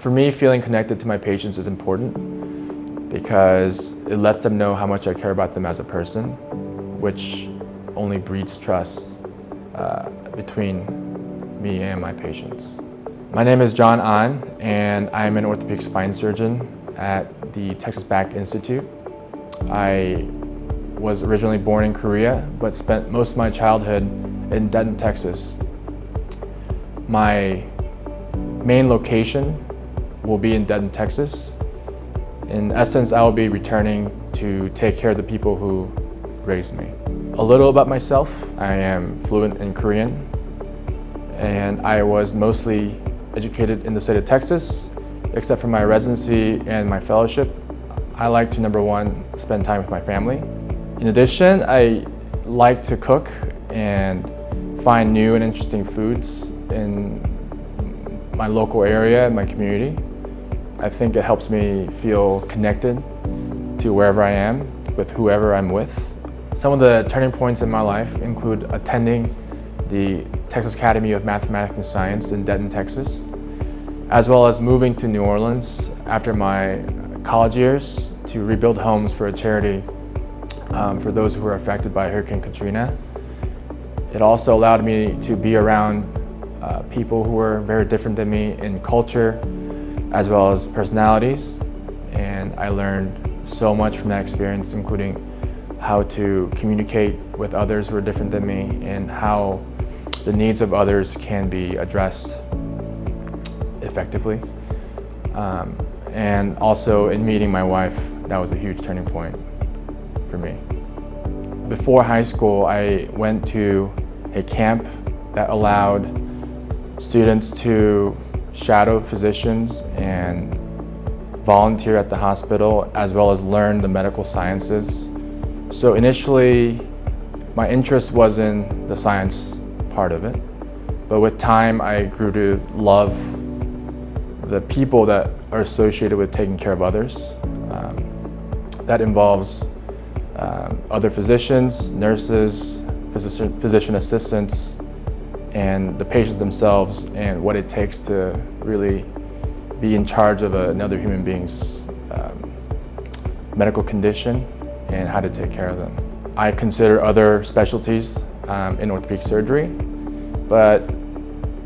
For me, feeling connected to my patients is important because it lets them know how much I care about them as a person, which only breeds trust between me and my patients. My name is Jon Ahn, and I'm an orthopedic spine surgeon at the Texas Back Institute. I was originally born in Korea, but spent most of my childhood in Denton, Texas. My main location will be in Denton, Texas. In essence, I will be returning to take care of the people who raised me. A little about myself: I am fluent in Korean, and I was mostly educated in the state of Texas, except for my residency and my fellowship. I like to, number one, spend time with my family. In addition, I like to cook and find new and interesting foods in my local area and my community. I think it helps me feel connected to wherever I am, with whoever I'm with. Some of the turning points in my life include attending the Texas Academy of Mathematics and Science in Denton, Texas, as well as moving to New Orleans after my college years to rebuild homes for a charity for those who were affected by Hurricane Katrina. It also allowed me to be around people who were very different than me in culture, as well as personalities, and I learned so much from that experience, including how to communicate with others who are different than me and how the needs of others can be addressed effectively. And also in meeting my wife, that was a huge turning point for me. Before high school, I went to a camp that allowed students to shadow physicians and volunteer at the hospital, as well as learn the medical sciences. So initially, my interest was in the science part of it, but with time, I grew to love the people that are associated with taking care of others. That involves other physicians, nurses, physician assistants, and the patients themselves, and what it takes to really be in charge of another human being's medical condition and how to take care of them. I consider other specialties in orthopedic surgery, but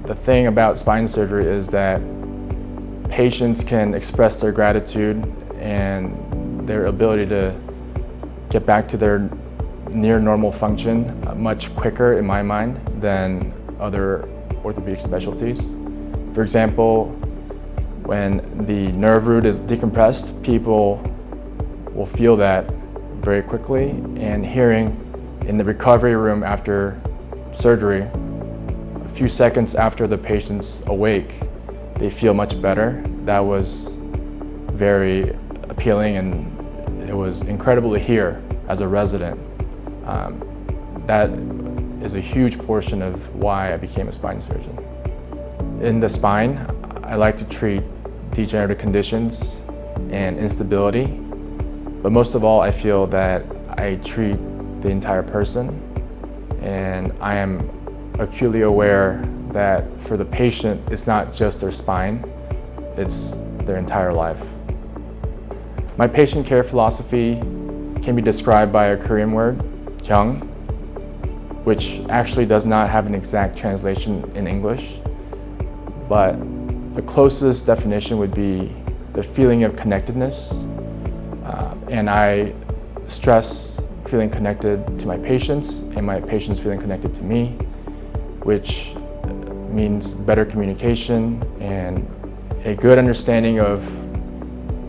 the thing about spine surgery is that patients can express their gratitude and their ability to get back to their near normal function much quicker, in my mind, than other orthopedic specialties. For example, when the nerve root is decompressed, people will feel that very quickly, and hearing in the recovery room after surgery, a few seconds after the patient's awake, they feel much better. That was very appealing, and it was incredible to hear as a resident. That is a huge portion of why I became a spine surgeon. In the spine, I like to treat degenerative conditions and instability, but most of all, I feel that I treat the entire person, and I am acutely aware that for the patient, it's not just their spine, it's their entire life. My patient care philosophy can be described by a Korean word, Junyoung, which actually does not have an exact translation in English, but the closest definition would be the feeling of connectedness. And I stress feeling connected to my patients and my patients feeling connected to me, which means better communication and a good understanding of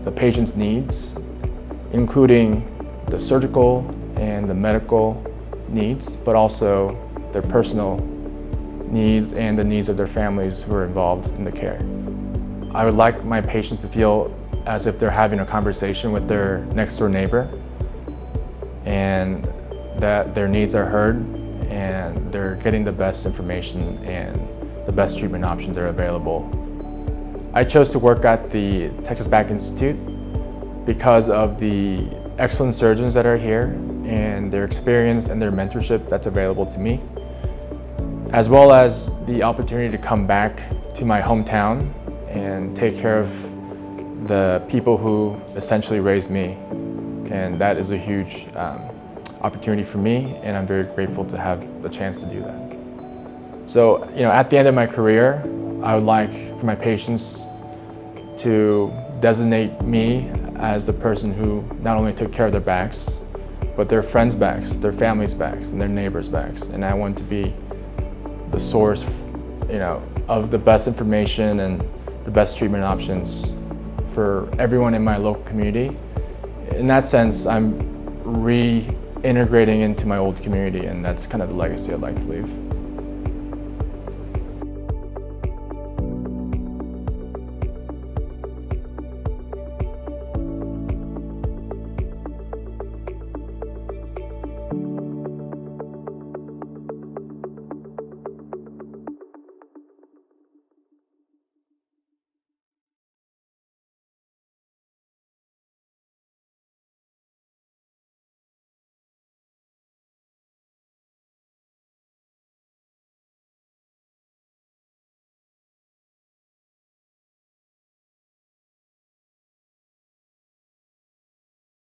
the patient's needs, including the surgical and the medical needs, but also their personal needs and the needs of their families who are involved in the care. I would like my patients to feel as if they're having a conversation with their next door neighbor, and that their needs are heard and they're getting the best information and the best treatment options that are available. I chose to work at the Texas Back Institute because of the excellent surgeons that are here and their experience and their mentorship that's available to me, as well as the opportunity to come back to my hometown and take care of the people who essentially raised me. And that is a huge opportunity for me, and I'm very grateful to have the chance to do that. So, at the end of my career, I would like for my patients to designate me as the person who not only took care of their backs, but their friends' backs, their families' backs, and their neighbors' backs. And I want to be the source, of the best information and the best treatment options for everyone in my local community. In that sense, I'm reintegrating into my old community, and that's kind of the legacy I'd like to leave.